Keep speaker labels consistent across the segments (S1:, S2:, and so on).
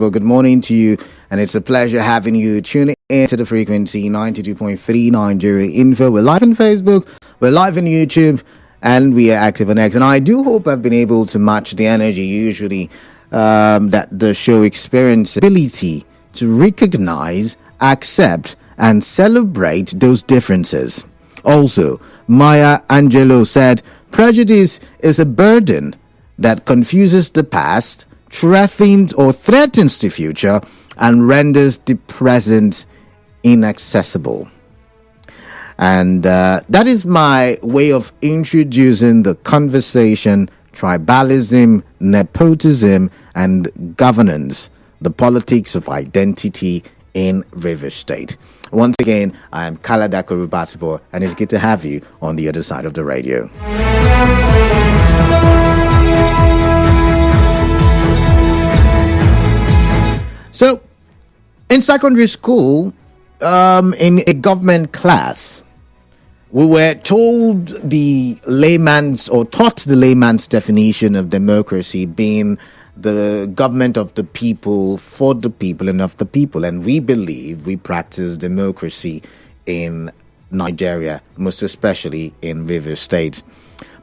S1: Well, good morning to you, and it's a pleasure having you tune in to the frequency 92.3 Nigeriainfo. We're live on Facebook, we're live on YouTube, and we are active on X. And I do hope I've been able to match the energy usually that the show experiences. Ability to recognize, accept, and celebrate those differences. Also, Maya Angelou said, prejudice is a burden that confuses the past, threatens the future, and renders the present inaccessible. And that is my way of introducing the conversation: tribalism, nepotism, and governance, the politics of identity in Rivers State. Once again, I am Kaladako Rubatibor, and it's good to have you on the other side of the radio. So, in secondary school, in a government class, we were told taught the layman's definition of democracy being the government of the people, for the people, and of the people. And we believe we practice democracy in Nigeria, most especially in Rivers State.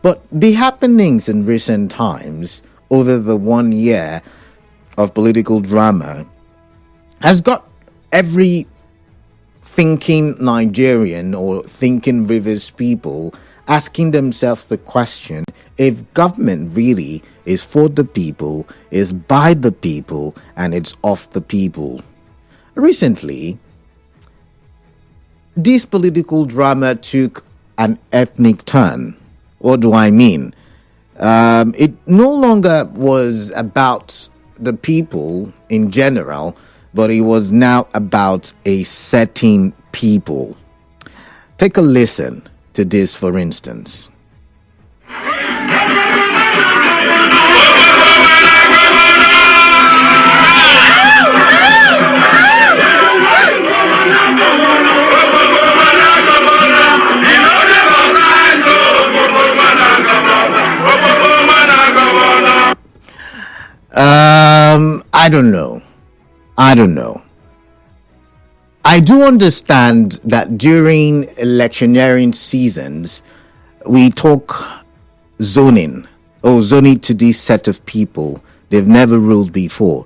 S1: But the happenings in recent times, over the 1 year of political drama, has got every thinking Nigerian or thinking Rivers people asking themselves the question: if government really is for the people, is by the people, and it's of the people. Recently, this political drama took an ethnic turn. What do I mean? It no longer was about the people in general, but it was now about a certain people. Take a listen to this, for instance. I don't know. I do understand that during electioneering seasons, we talk zoning to this set of people they've never ruled before.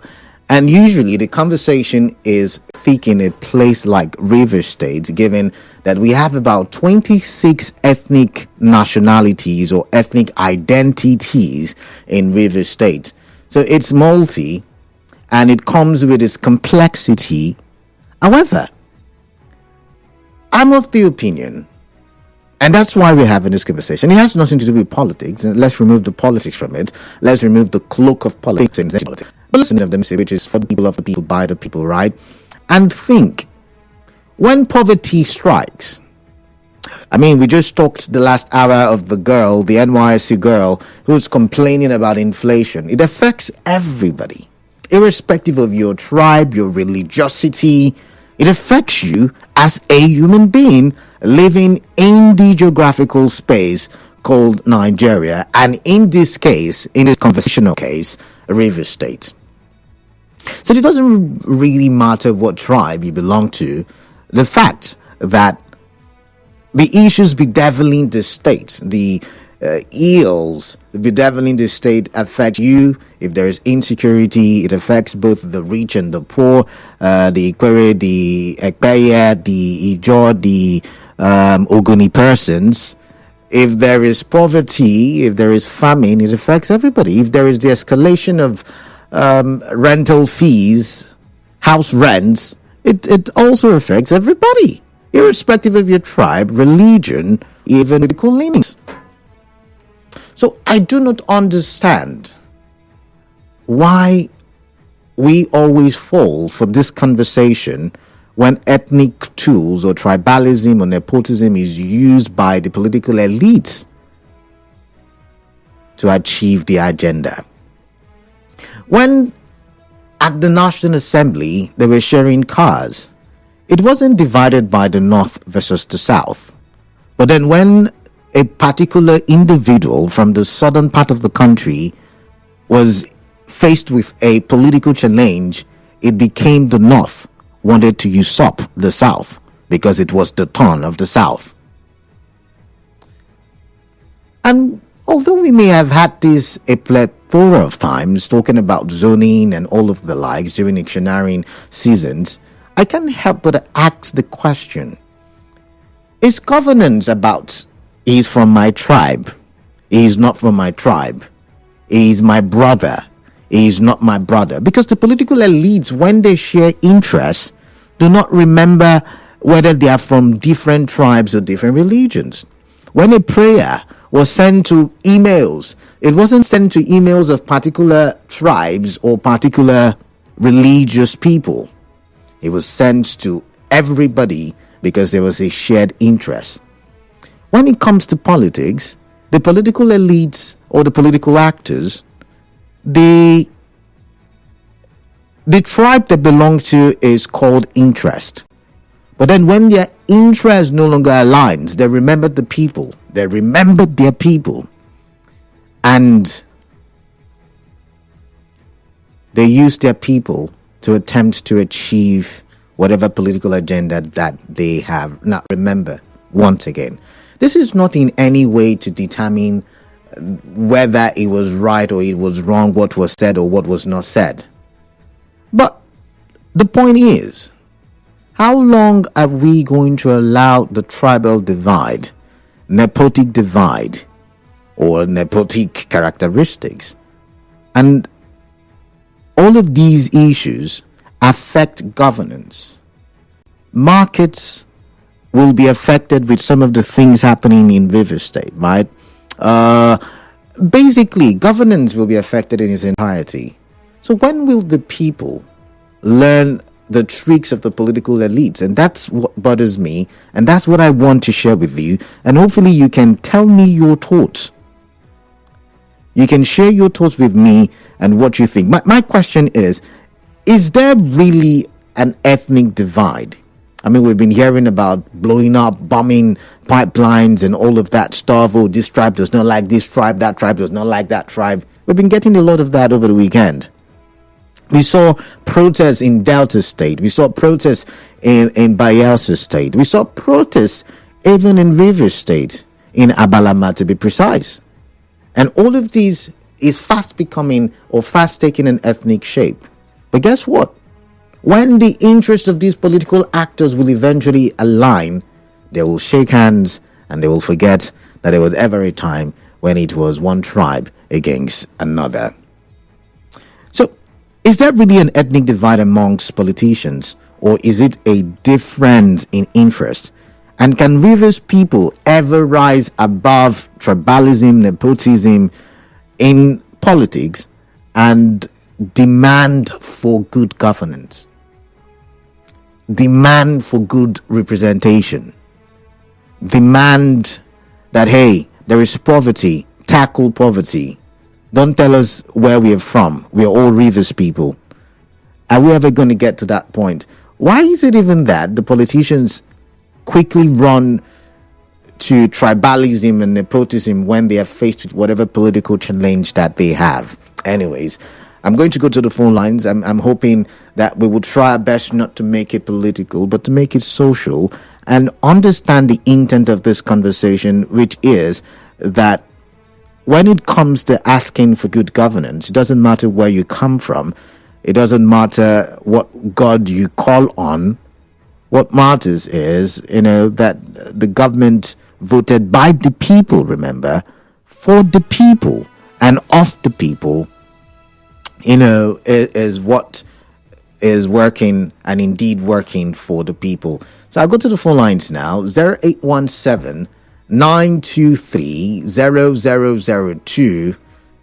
S1: And usually the conversation is thick in a place like Rivers State, given that we have about 26 ethnic nationalities or ethnic identities in Rivers State. So it's multi, and it comes with its complexity. However, I'm of the opinion, and that's why we're having this conversation. It has nothing to do with politics, and let's remove the politics from it. Let's remove the cloak of politics and politics. But listen to them say, which is for the people, of the people, by the people, right? And think, when poverty strikes, I mean, we just talked the last hour of the girl, the NYSC girl, who's complaining about inflation. It affects everybody, irrespective of your tribe, your religiosity. It affects you as a human being living in the geographical space called Nigeria, and in this case, in this conversational case, Rivers State. So it doesn't really matter what tribe you belong to. The fact that the issues bedeviling the state, the ills bedeviling the state, affect you. If there is insecurity, it affects both the rich and the poor, the Ikwere, the Ekpeye, the Ijo, the Ogoni persons. If there is poverty, if there is famine, it affects everybody. If there is the escalation of rental fees, house rents, it also affects everybody, irrespective of your tribe, religion, even political leanings. So I do not understand why we always fall for this conversation when ethnic tools or tribalism or nepotism is used by the political elites to achieve the agenda. When at the National Assembly they were sharing cars, it wasn't divided by the North versus the South. But then when a particular individual from the southern part of the country was faced with a political challenge, it became the North wanted to usurp the South because it was the turn of the South. And although we may have had this a plethora of times talking about zoning and all of the likes during electioneering seasons, I can't help but ask the question, is governance about, he's from my tribe, he's not from my tribe, he's my brother, he's not my brother? Because the political elites, when they share interests, do not remember whether they are from different tribes or different religions. When a prayer was sent to emails, it wasn't sent to emails of particular tribes or particular religious people. It was sent to everybody because there was a shared interest. When it comes to politics, the political elites or the political actors, the tribe they belong to is called interest. But then when their interest no longer aligns, they remember the people. They remember their people. And they use their people to attempt to achieve whatever political agenda that they have. Now remember, once again, this is not in any way to determine whether it was right or it was wrong, what was said or what was not said. But the point is, how long are we going to allow the tribal divide, nepotic divide, or nepotic characteristics? And all of these issues affect governance. Markets will be affected with some of the things happening in River State, right? Basically, governance will be affected in its entirety. So when will the people learn the tricks of the political elites? And that's what bothers me, and that's what I want to share with you, and hopefully you can tell me your thoughts. You can share your thoughts with me and what you think. My question is there really an ethnic divide? I mean, we've been hearing about blowing up, bombing pipelines and all of that stuff. Oh, this tribe does not like this tribe, that tribe does not like that tribe. We've been getting a lot of that over the weekend. We saw protests in Delta State. We saw protests in Bayelsa State. We saw protests even in Rivers State, in Abalama to be precise. And all of these is fast becoming or fast taking an ethnic shape. But guess what? When the interests of these political actors will eventually align, they will shake hands and they will forget that there was ever a time when it was one tribe against another. So, is there really an ethnic divide amongst politicians, or is it a difference in interest? And can Rivers people ever rise above tribalism, nepotism in politics and demand for good governance? Demand for good representation. Demand that, hey, there is poverty, tackle poverty. Don't tell us where we are from. We are all Rivers people. Are we ever going to get to that point? Why is it even that the politicians quickly run to tribalism and nepotism when they are faced with whatever political challenge that they have? Anyways, I'm going to go to the phone lines. I'm hoping that we will try our best not to make it political, but to make it social and understand the intent of this conversation, which is that when it comes to asking for good governance, it doesn't matter where you come from. It doesn't matter what God you call on. What matters is, that the government voted by the people, remember, for the people and of the people, is what is working and indeed working for the people. So I'll go to the phone lines now. 0817 923 0002,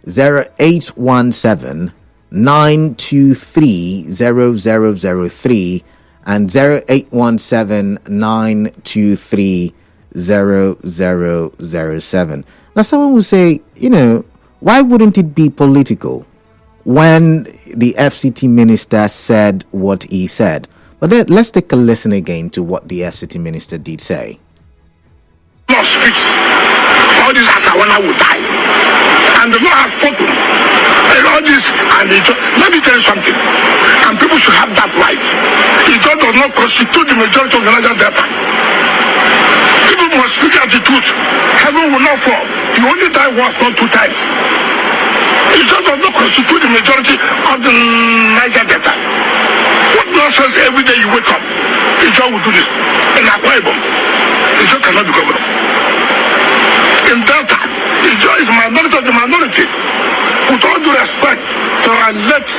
S1: 0817 923 0003, and 0817 923 0007. Now someone will say, why wouldn't it be political when the FCT minister said what he said? But then let's take a listen again to what the FCT minister did say.
S2: Lord speaks. All these Asawana will die. And the Lord has spoken. The Lord all this, and let me tell you something, and people should have that right. It just does not constitute the majority of the Niger Delta. People must speak out the truth. Heaven will not fall. You only die once, not 2 times. It just does not constitute the majority of the Niger Delta. What nonsense every day you wake up? Israel will do this. In Akwa Ibom, Israel cannot be governor. In Delta, Israel is minority of the minority. With all due respect to our late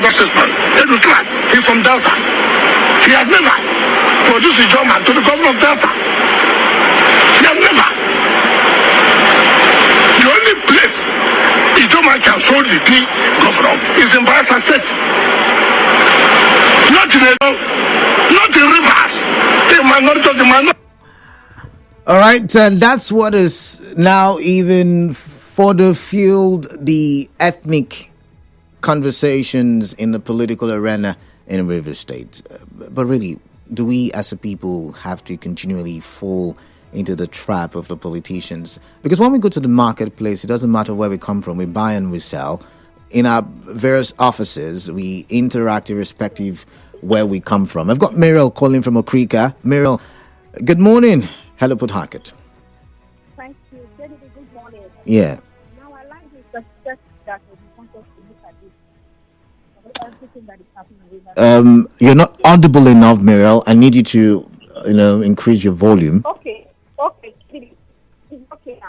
S2: justice man, he's from Delta. He has never produced a John man to the governor of Delta. He has never. The only place a John man can solely be governor is in Bayelsa State. Not in Rivers. A minority of the minority.
S1: All right, and that's what is now even further fueled the ethnic conversations in the political arena in Rivers State. But really, do we as a people have to continually fall into the trap of the politicians? Because when we go to the marketplace, it doesn't matter where we come from, we buy and we sell. In our various offices, we interact irrespective where we come from. I've got Muriel calling from Okrika. Muriel, good morning. Hello, Port Harcourt.
S3: Thank you. Good morning.
S1: Yeah.
S3: Now, I like this that we want us to look at this. Everything that is happening.
S1: You're not audible enough, Muriel. I need you to, increase your volume.
S3: Okay. It's okay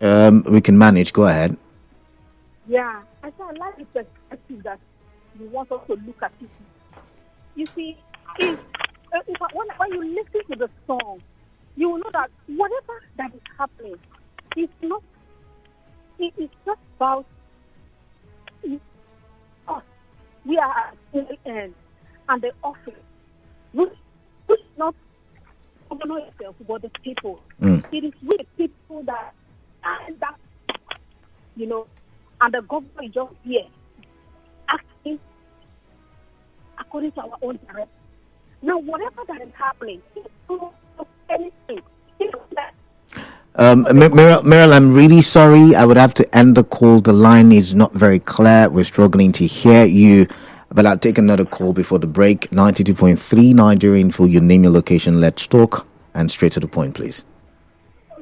S3: now.
S1: We can manage. Go ahead.
S3: Yeah. I like the perspective that you want us to look at it. You see, when you listen to the song, you will know that whatever that is happening is not, it is just about us. We are at the end, and the office, which is not governor itself, but the people. It is with the people that, and the government is just here, acting according to our own direction. Now, whatever that is happening, it's not anything.
S1: Meryl, I'm really sorry. I would have to end the call. The line is not very clear. We're struggling to hear you. But I'll take another call before the break. 92.3 Nigeriainfo. Your name, your location. Let's talk. And straight to the point, please.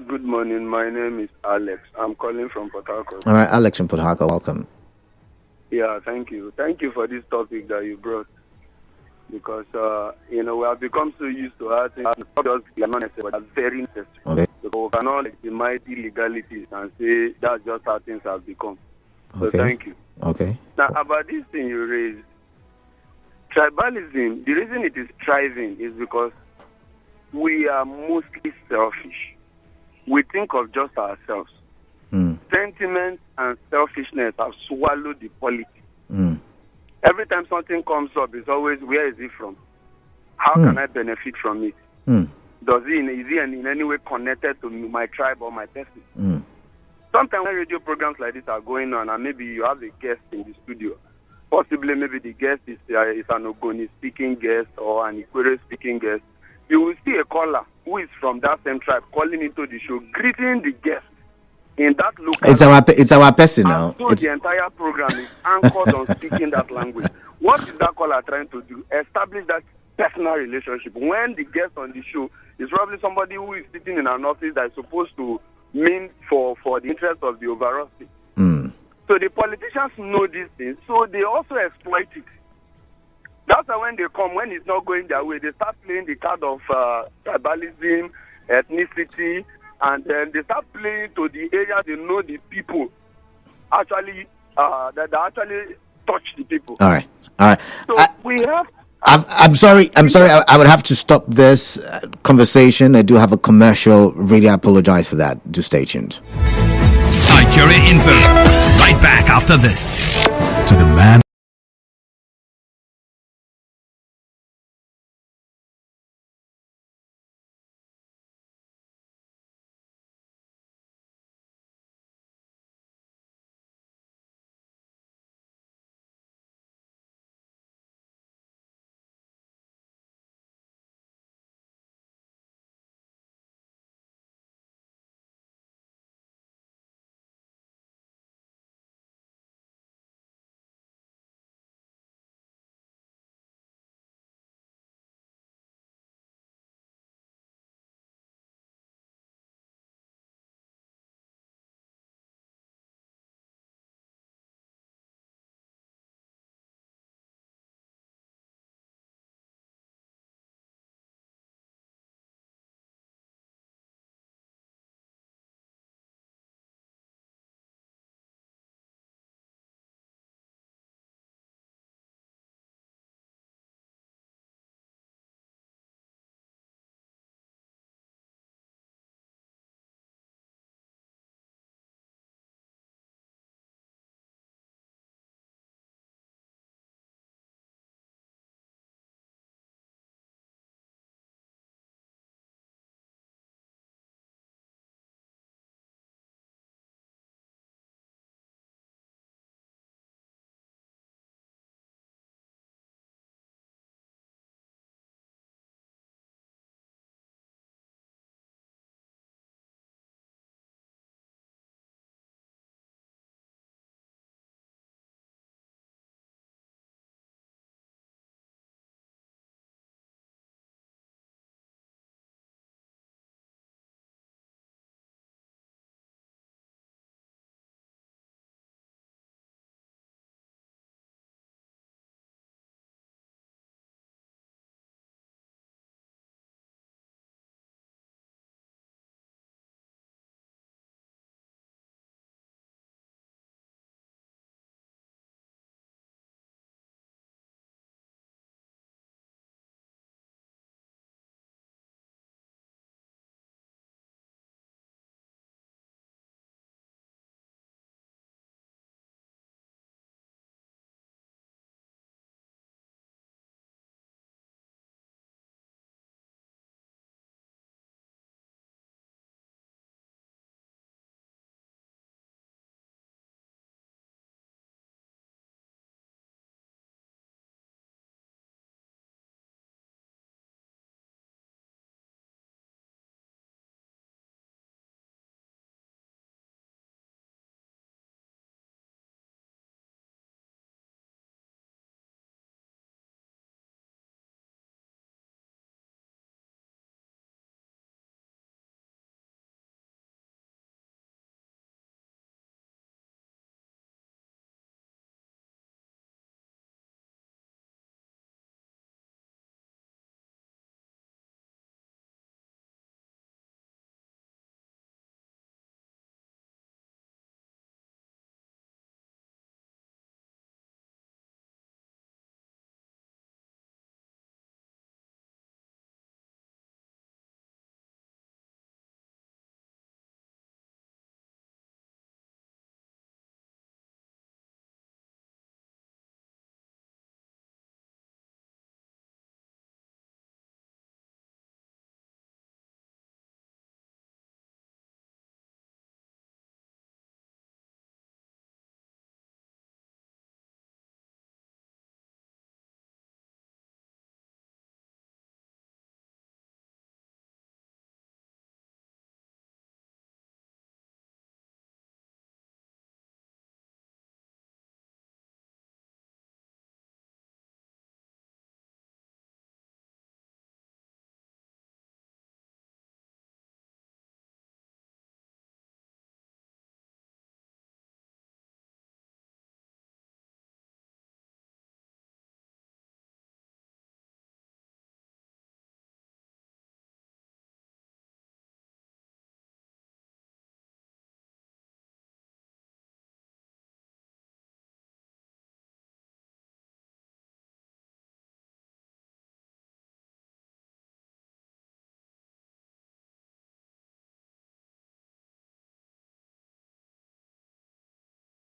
S4: Good morning. My name is Alex. I'm calling from Port Harcourt.
S1: All right, Alex from Port Harcourt. Welcome.
S4: Yeah, thank you. Thank you for this topic that you brought. Because, we have become so used to our things. They are not necessary, but very necessary.
S1: Okay.
S4: So we cannot legitimize illegalities and say that's just how things have become. So
S1: Okay.
S4: thank you.
S1: Okay.
S4: Now, about this thing you raised, tribalism, the reason it is thriving is because we are mostly selfish. We think of just ourselves. Sentiment and selfishness have swallowed the politics. Every time something comes up, it's always, where is it from? How can I benefit from it? Is he in any way connected to my tribe or my person? Sometimes when radio programs like this are going on, and maybe you have a guest in the studio, possibly maybe the guest is an Ogoni speaking guest or an Ikwere speaking guest, you will see a caller who is from that same tribe calling into the show, greeting the guest in that local.
S1: It's our person now.
S4: So the entire program is anchored on speaking that language. What is that caller trying to do? Establish that personal relationship. When the guest on the show is probably somebody who is sitting in an office that is supposed to mean for the interest of the overall state. So the politicians know these things, so they also exploit it. That's why when they come, when it's not going their way, they start playing the card of tribalism, ethnicity, and then they start playing to the area they know the people actually that actually touch the people.
S1: All right.
S4: So we have.
S1: I'm sorry. I would have to stop this conversation. I do have a commercial. Really apologize for that. Do stay tuned.
S5: Nigeriainfo. Right back after this. To the man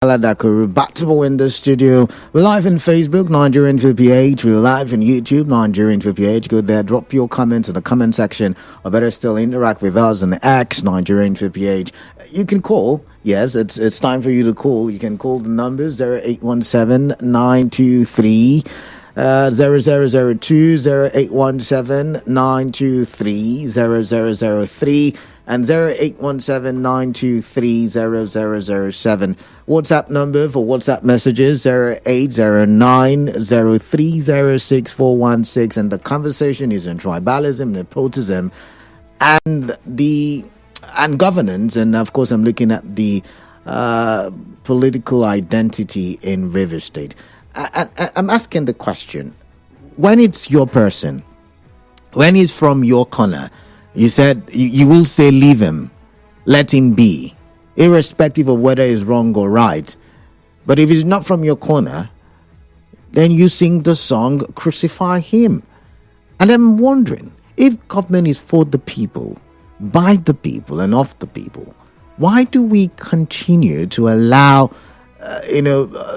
S1: Dakuru Batable in the studio. We're live on Facebook, Nigeriainfo PH. We're live on YouTube, Nigeriainfo PH. Go there, drop your comments in the comment section, or better still, interact with us on X, Nigeriainfo PH. You can call. Yes, it's time for you to call. You can call the numbers 0817 923 0002, 0817 923 0003, and 0817 923 0007. WhatsApp number for WhatsApp messages 0809 0306 and the conversation is on tribalism, nepotism, and governance. And of course, I'm looking at the political identity in River State. I'm asking the question, when it's your person, when it's from your corner, you said you will say leave him, let him be, irrespective of whether it's wrong or right. But if it's not from your corner, then you sing the song Crucify Him. And I'm wondering, if government is for the people, by the people and of the people, why do we continue to allow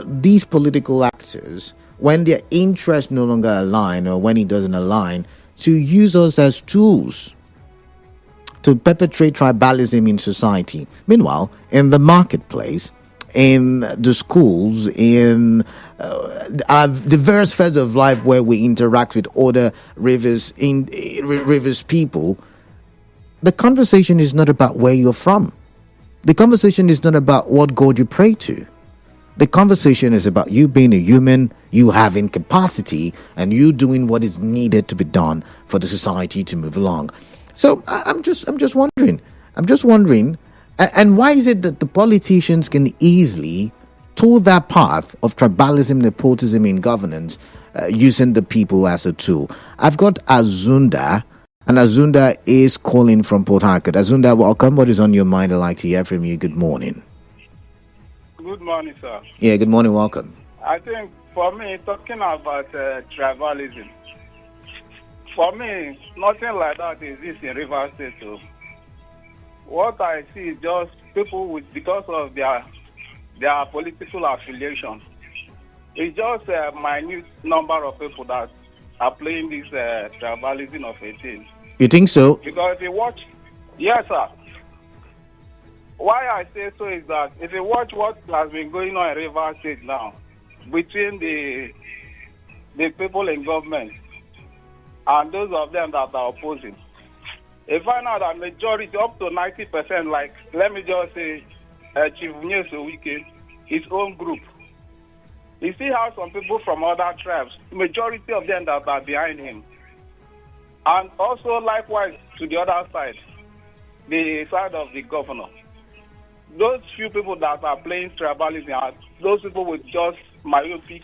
S1: these political actors, when their interests no longer align or when it doesn't align, to use us as tools to perpetrate tribalism in society? Meanwhile, in the marketplace, in the schools, in the various spheres of life where we interact with other rivers people, the conversation is not about where you're from. The conversation is not about what God you pray to. The conversation is about you being a human, you having capacity, and you doing what is needed to be done for the society to move along. So I'm just wondering, and why is it that the politicians can easily tour that path of tribalism, nepotism in governance, using the people as a tool? I've got Azunda, and Azunda is calling from Port Harcourt. Azunda, welcome. What is on your mind? I'd like to hear from you. Good morning.
S6: Good morning, sir.
S1: Yeah, good morning. Welcome.
S6: I think for me, talking about tribalism, for me, nothing like that exists in River State. So what I see is just people because of their political affiliation. It's just a minute number of people that are playing this tribalism of a thing.
S1: You think so?
S6: Because if you watch, yes, sir. Why I say so is that if you watch what has been going on in River State now, between the people in government and those of them that are opposing, you find out that majority, up to 90%, like, let me just say, Chief Wike, his own group. You see how some people from other tribes, majority of them that are behind him. And also likewise to the other side, the side of the governor. Those few people that are playing tribalism are those people with just myopic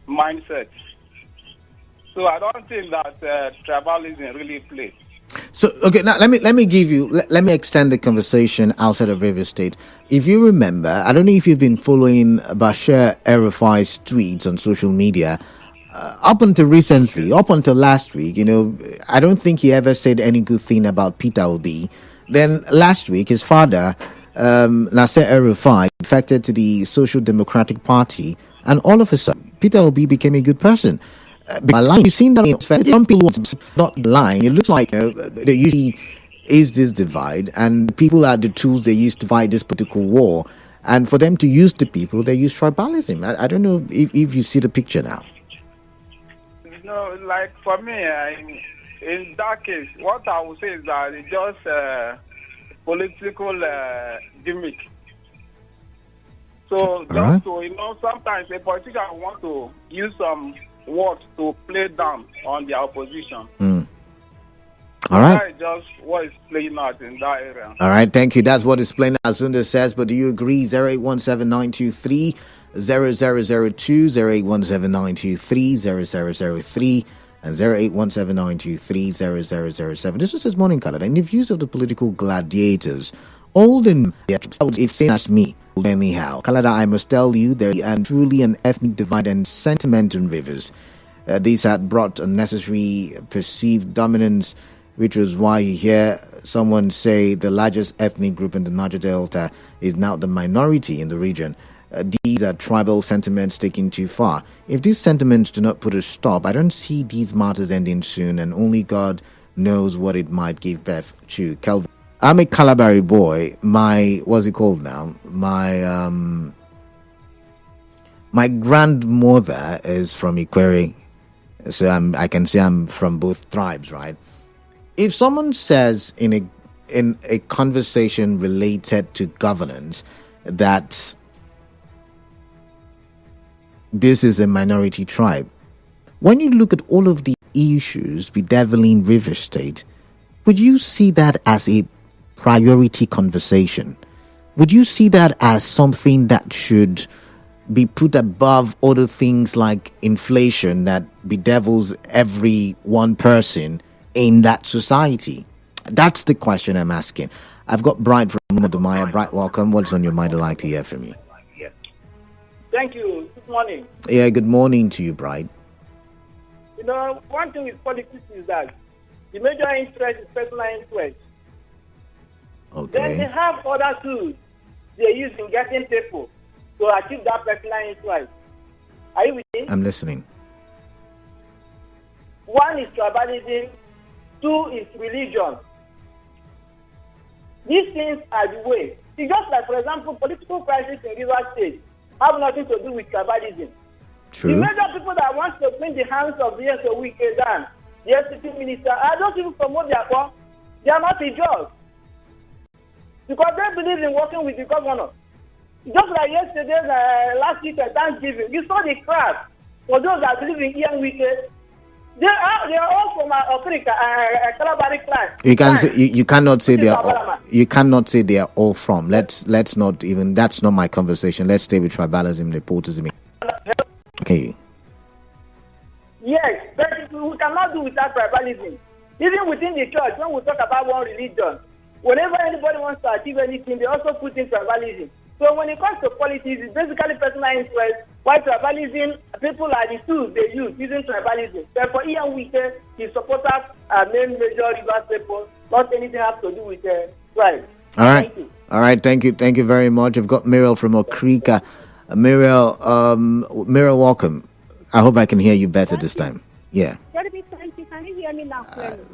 S6: mindset. So I don't think that tribalism really plays.
S1: So okay, now let me extend the conversation outside of River State. If you remember, I don't know if you've been following Bashir El-Rufai's tweets on social media. Up until recently, up until last week, I don't think he ever said any good thing about Peter Obi. Then last week, his father, Nasser El-Rufai, defected to the Social Democratic Party, and all of a sudden, Peter Obi became a good person. You've seen that some people not lying. It looks like there usually is this divide, and people are the tools they use to fight this political war. And for them to use the people, they use tribalism. I don't know if you see the picture now.
S6: No, like for me, in that case, what I would say is that it's just political gimmick. So just to, sometimes a politician want to use some words to play down on their opposition.
S1: All right.
S6: That's just what is playing out in that area.
S1: All right, thank you. That's what is playing out, Azunda says. But do you agree? 0817-923-0002, 0817-923-0003, and 0817-923-0007. This was his morning calendar. In the views of the political gladiators, old and if same as me, anyhow. Canada, I must tell you, there is truly an ethnic divide and sentiment in rivers. These had brought unnecessary perceived dominance, which was why you hear someone say the largest ethnic group in the Niger Delta is now the minority in the region. these are tribal sentiments taken too far. If these sentiments do not put a stop, I don't see these matters ending soon, and only God knows what it might give birth to. Kelvin, I'm a Calabari boy. What's it called now? My grandmother is from Ikwere, so I can say I'm from both tribes, right? If someone says in a conversation related to governance that this is a minority tribe, when you look at all of the issues bedeviling River State, would you see that as a priority conversation? Would you see that as something that should be put above other things like inflation that bedevils every one person in that society? That's the question I'm asking. I've got Bright from Udumaya. Bright, welcome. What's on your mind? I'd like to hear from you.
S7: Thank you. Good morning.
S1: Yeah, good morning to you, Bright.
S7: You know, one thing with politics is that the major interest is personal interest.
S1: Okay.
S7: Then they have other tools they use in getting people to achieve that personal interest. Are you with me?
S1: I'm listening.
S7: One is tribalism, two is religion. These things are the way. It's just like, for example, political crisis in River State have nothing to do with tribalism.
S1: True.
S7: The major people that want to bring the hands of the SOWK down, the FCT minister, are those people from what they are from. They are not the judge. Because they believe in working with the governor. Just like yesterday, last week at Thanksgiving, you saw the crowd for those that believe in Ian Wike. They are all from Africa, Calabari clan.
S1: You cannot say they are all, you cannot say they are all from. Let's not even, that's not my conversation. Let's stay with tribalism, nepotism. Okay.
S7: Yes, but we cannot do without tribalism. Even within the church, when we talk about one religion, whenever anybody wants to achieve anything, they also put in tribalism. So when it comes to politics, it's basically personal interest. Why tribalism, people are the tools they use using tribalism. Therefore, Ian Wike, his supporters are main major River people. Not anything has to do with tribe.
S1: All right. All right. Thank you. Thank you very much. I've got Muriel from Okrika. Muriel, welcome. I hope I can hear you better this time. Yeah.
S3: Can you hear me now?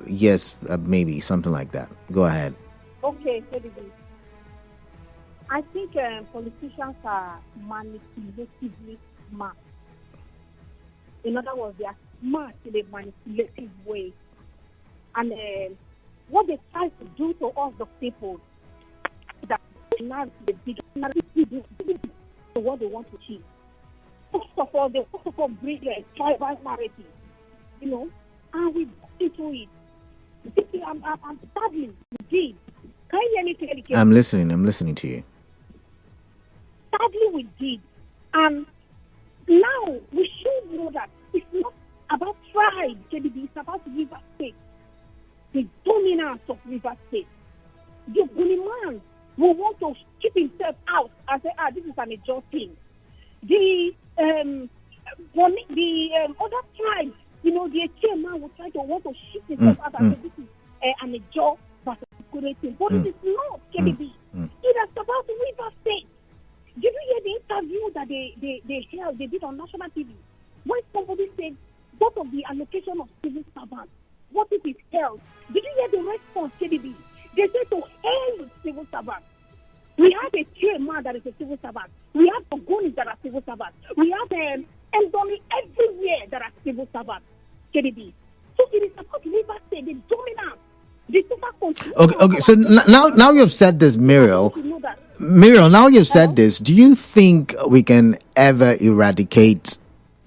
S1: Yes, maybe something like that. Go ahead.
S3: Okay, I think politicians are manipulatively smart. In other words, they are smart in a manipulative way. And what they try to do to us, the people, that what they want to achieve. First of all, they bring a tribal narrative, and we go into it. I'm studying. Can you hear me clearly?
S1: I'm listening to you.
S3: Sadly, we did. And now we should know that it's not about tribe, it's about River State. The dominance of River State. The Guniman will want to keep himself out and say, this is an adjust thing. The other tribes, the chairman will try to want to shift himself out and say, this is an adjust but it is not KBB. It is about River State. Did you hear the interview that they did on national TV? When somebody said, what of the allocation of civil servants? What if it's held? Did you hear the response, KBB? They said to hell with civil servants. We have a chairman that is a civil servant. We have Ogonis that are civil servants. We have Endoni everywhere that are civil servants, KBB. So it is about River State, the dominance.
S1: Okay. So now you've said this, Muriel. Now you've said this. Do you think we can ever eradicate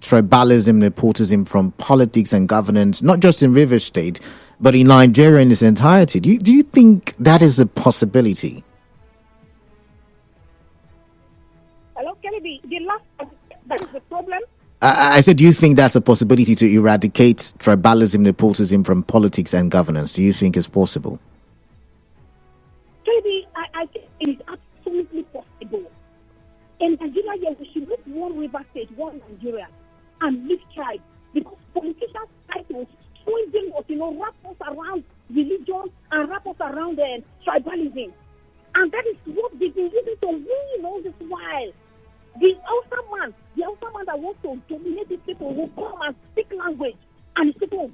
S1: tribalism, nepotism from politics and governance, not just in River State, but in Nigeria in its entirety? Do you think that is a possibility?
S3: Hello, Kennedy. That is the problem.
S1: I said, do you think that's a possibility to eradicate tribalism, nepotism from politics and governance? Do you think it's possible?
S3: Maybe I think it is absolutely possible. In Nigeria, we should make one River State, one Nigeria, and leave tribe. Because politicians try to swindle us, wrap us around religion and wrap us around tribalism. And that is what they've been using to win all this while. The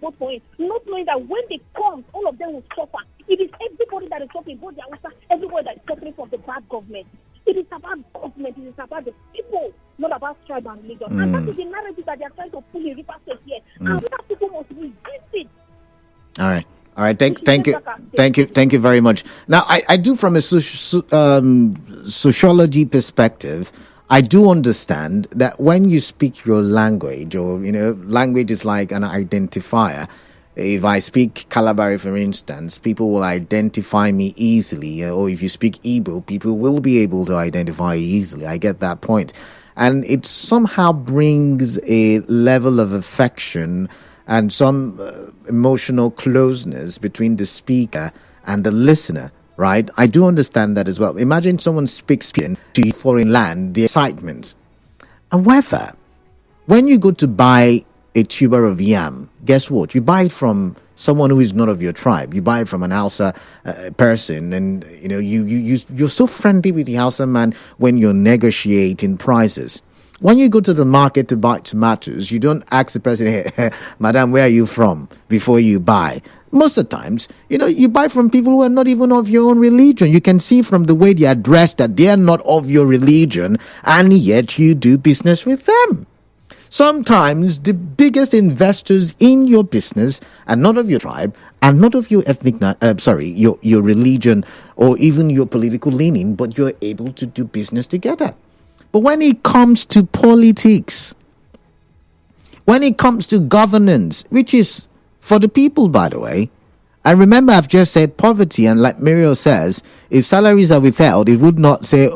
S3: vote for him, not knowing that when they come, all of them will suffer. It is everybody that is suffering, both the Hausa, everybody that is suffering from the bad government. It is about government, it is about the people, not about tribe and religion. And that is the narrative that they are trying to pull in River State here. And that people must resist it.
S1: All right. Thank you very much. Now, I do, from a sociology perspective, I do understand that when you speak your language, or, language is like an identifier. If I speak Kalabari, for instance, people will identify me easily. Or if you speak Igbo, people will be able to identify you easily. I get that point. And it somehow brings a level of affection and some emotional closeness between the speaker and the listener, right? I do understand that as well. Imagine someone speaks to a foreign land, the excitement. However, when you go to buy a tuber of yam, guess what? You buy it from someone who is not of your tribe. You buy it from an Hausa person, and you're so friendly with the Hausa man when you're negotiating prices. When you go to the market to buy tomatoes, you don't ask the person, "Hey, madam, where are you from?" before you buy. Most of the times, you buy from people who are not even of your own religion. You can see from the way they are dressed that they are not of your religion, and yet you do business with them. Sometimes the biggest investors in your business are not of your tribe and not of your your religion or even your political leaning, but you're able to do business together. But when it comes to politics, when it comes to governance, which is for the people, by the way, I remember I've just said poverty, and like Muriel says, if salaries are withheld, it would not say,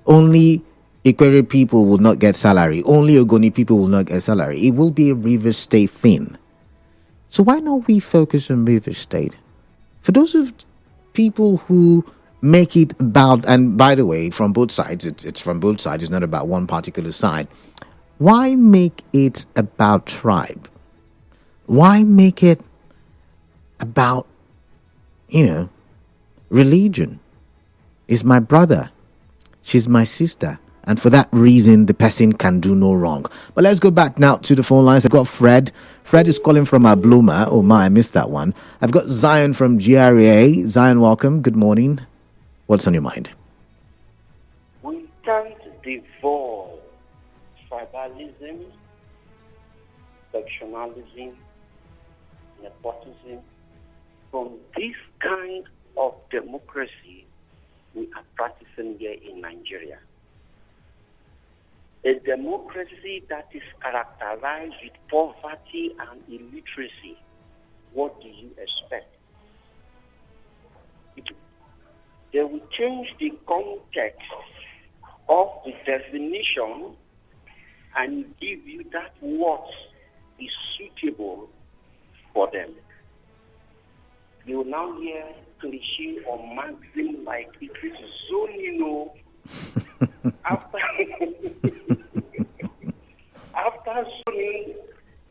S1: only Ikwere people will not get salary, only Ogoni people will not get salary. It will be a Rivers State thing. So why not we focus on Rivers State? For those of people who make it about, and by the way, from both sides, it's from both sides, it's not about one particular side. Why make it about tribe? Why make it about, religion? Is my brother, she's my sister. And for that reason, the person can do no wrong. But let's go back now to the phone lines. I've got Fred. Fred is calling from Abluma. Oh my, I missed that one. I've got Zion from GRA. Zion, welcome. Good morning. What's on your mind?
S8: We can't divorce tribalism, sectionalism, nepotism from this kind of democracy we are practicing here in Nigeria. A democracy that is characterized with poverty and illiteracy. What do you expect? They will change the context of the definition and give you that what is suitable for them. You will now hear cliche or maxim like it is zonino. After zoning,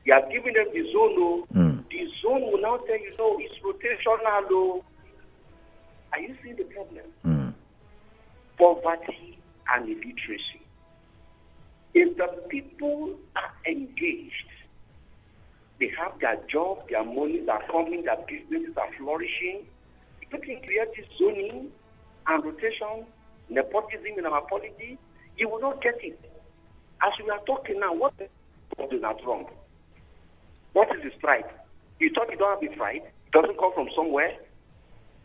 S8: you are giving them the zone. The zone will now tell you, no, it's rotational. Are you seeing the problem? Poverty and illiteracy. If the people are engaged, they have their job, their monies are coming, their businesses are flourishing, you can create this zoning and rotation, nepotism in our polity, you will not get it. As we are talking now, what is not wrong? What is the strike? You thought you don't have the strike? It doesn't come from somewhere?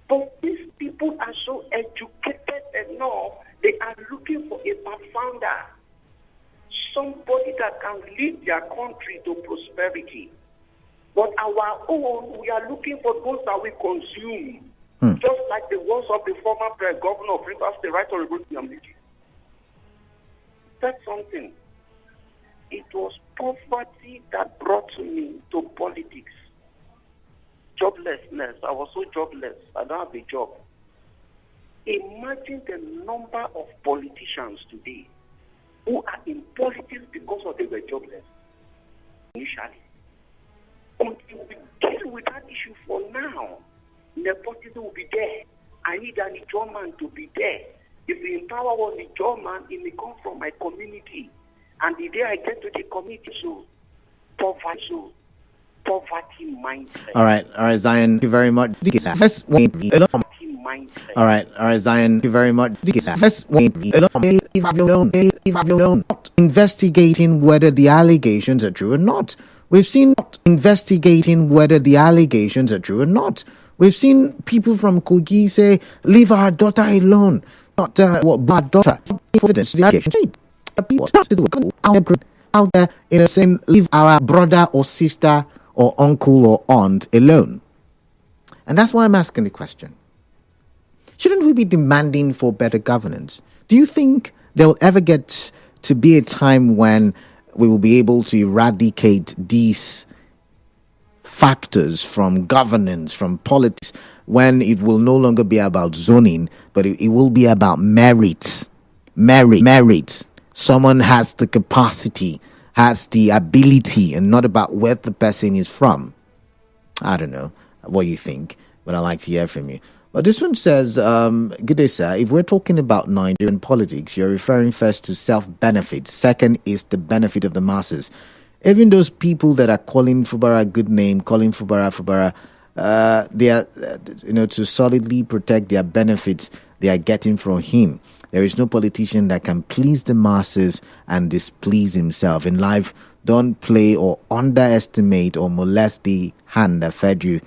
S8: But these people are so educated enough, they are looking for a pathfinder. Somebody that can lead their country to prosperity. But our own, we are looking for those that we consume. Just like the words of the former governor of Rivers State, Right Honorable Yamliji. That's something. It was poverty that brought me to politics. Joblessness. I was so jobless. I don't have a job. Imagine the number of politicians today who are in politics because of they were jobless initially. Until we deal with that issue for now, nepotism will be there. I need an German to be there. If the empower was a German, it may come from my community. And the day I get to the community, so poverty, so poverty mindset.
S1: All right, Zion. Thank you very much. First, all right, Zion. Thank you very much. First, not investigating whether the allegations are true or not. We've seen investigating whether the allegations are true or not. We've seen people from Kogi say, "Leave our daughter alone." Not what bad daughter. Evidence the allegations. People out there in the same, leave our brother or sister or uncle or aunt alone. And that's why I'm asking the question. Shouldn't we be demanding for better governance? Do you think there will ever get to be a time when we will be able to eradicate these factors from governance, from politics, when it will no longer be about zoning, but it will be about merit? Merit. Someone has the capacity, has the ability, and not about where the person is from. I don't know what you think, but I'd like to hear from you. But this one says, good day, sir. If we're talking about Nigerian politics, you're referring first to self-benefit. Second is the benefit of the masses. Even those people that are calling Fubara a good name, calling Fubara, they are, to solidly protect their benefits they are getting from him. There is no politician that can please the masses and displease himself. In life, don't play or underestimate or molest the hand that fed you,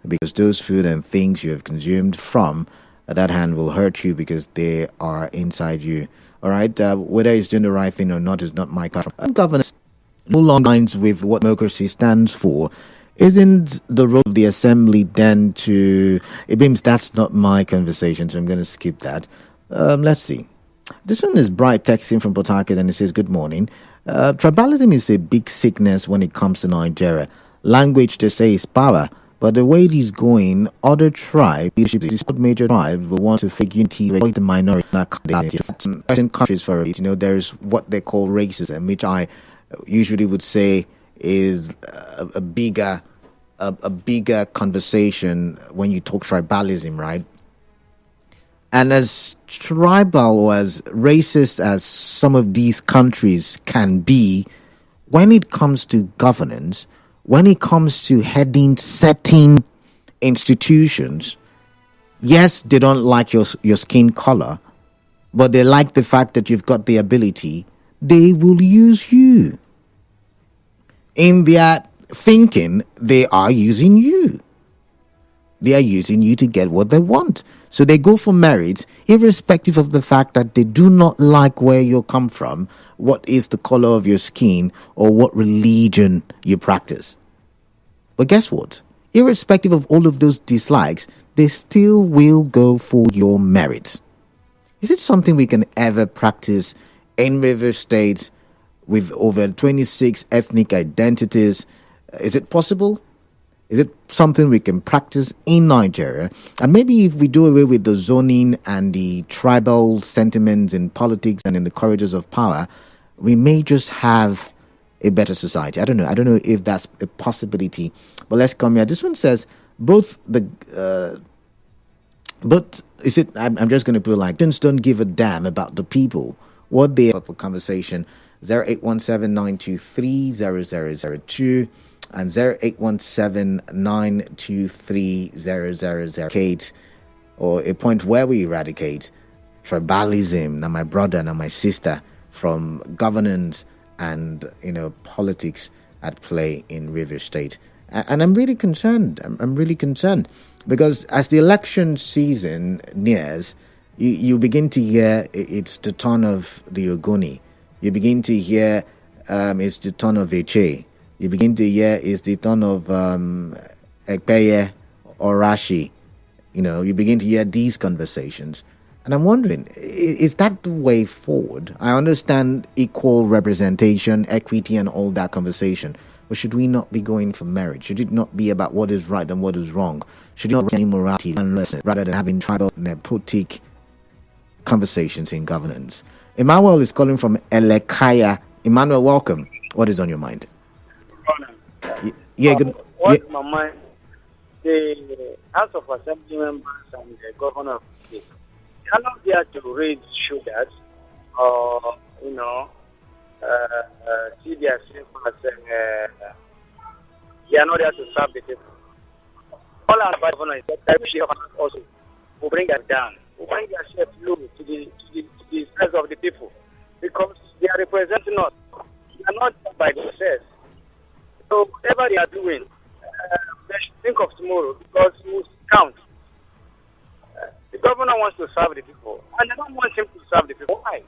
S1: because those food and things you have consumed from that hand will hurt you because they are inside you. All right, whether he's doing the right thing or not is not my question. Governance no longer aligns with what democracy stands for. Isn't the role of the assembly then to... It means that's not my conversation, so I'm going to skip that. Let's see. This one is Bright texting from Port Harcourt, and it says, good morning. Tribalism is a big sickness when it comes to Nigeria. Language, they say, is power. But the way it is going, other tribes, these major tribes, will want to fake unity with the minority. In countries for it, there's what they call racism, which I usually would say is a bigger conversation when you talk tribalism, right? And as tribal or as racist as some of these countries can be, when it comes to governance, when it comes to heading certain institutions, yes, they don't like your skin color, but they like the fact that you've got the ability. They will use you. In their thinking, they are using you. They are using you to get what they want. So they go for merit, irrespective of the fact that they do not like where you come from, what is the color of your skin, or what religion you practice. But guess what? Irrespective of all of those dislikes, they still will go for your merit. Is it something we can ever practice in River State with over 26 ethnic identities? Is it possible? Is it something we can practice in Nigeria? And maybe if we do away with the zoning and the tribal sentiments in politics and in the corridors of power, we may just have a better society. I don't know if that's a possibility. But let's come here. This one says both is it? I'm just going to put it like, students don't give a damn about the people. What they have for conversation. 0817-923-0002 and 0817-923-0008, or a point where we eradicate tribalism, now my brother, now my sister, from governance and politics at play in River State. And I'm really concerned. I'm really concerned because as the election season nears, you begin to hear it's the turn of the Ogoni. You begin to hear it's the turn of Eche. You begin to hear it's the turn of Ekpeye or Rashi. You begin to hear these conversations. And I'm wondering, is that the way forward? I understand equal representation, equity, and all that conversation. But should we not be going for merit? Should it not be about what is right and what is wrong? Should it not be morality and lesson rather than having tribal nepotic conversations in governance? Emmanuel is calling from Elekaya. Emmanuel, welcome. What is on your mind?
S9: Good. What's my mind? The House of Assembly members and the governor of the state, they are not there to raise sugars or, see their self as They are not there to serve the people. All our governors is that we also will bring us down, will bring ourselves low to the size of the people, because they are representing us. They are not by themselves. So whatever they are doing, they should think of tomorrow, because it will count. The governor wants to serve the people, and they don't want him to serve the people. Why?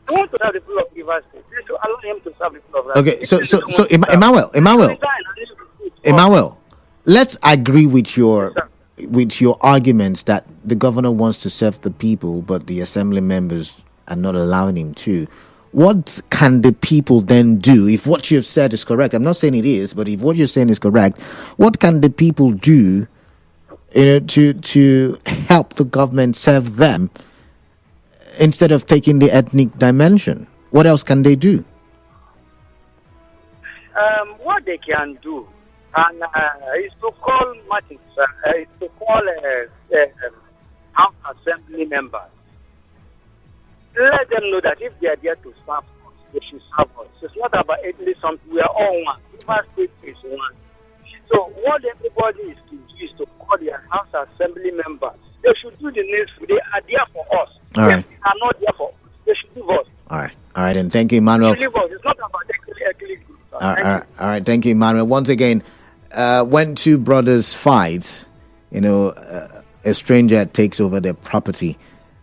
S9: They want to serve the people of Rivers State. They should allow him to serve the people of Rivers State.
S1: Okay, so Emmanuel, let's agree with your arguments that the governor wants to serve the people, but the assembly members are not allowing him to. What can the people then do if what you've said is correct? I'm not saying it is, but if what you're saying is correct, what can the people do, to help the government serve them instead of taking the ethnic dimension? What else can they do?
S9: What they can do is to call Martins, is to call House Assembly members. Let them know that if they are there to serve us, they should serve us. It's not about ethnic something. We are all one. Rivers State is one. So what everybody is to do is to call their House Assembly members. They should do the needful. They are there for us.
S1: All right.
S9: They are not there for us. They should leave us.
S1: All right, and thank you, Emmanuel.
S9: They should leave us. It's not about ethnic groups.
S1: All right, thank you, Emmanuel. Once again, when two brothers fight, a stranger takes over their property.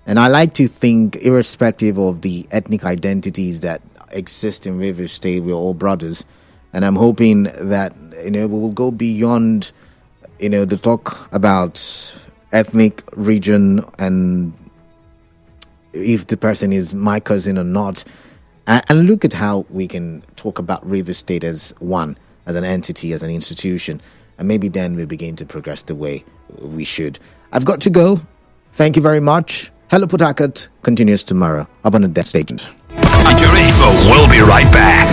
S1: And I like to think, irrespective of the ethnic identities that exist in Rivers State, we're all brothers. And I'm hoping that, we will go beyond, the talk about ethnic region and if the person is my cousin or not. And look at how we can talk about Rivers State as one, as an entity, as an institution. And maybe then we begin to progress the way we should. I've got to go. Thank you very much. Hello Port Harcourt continues tomorrow up on the death station.
S5: Nigeriainfo will be right back.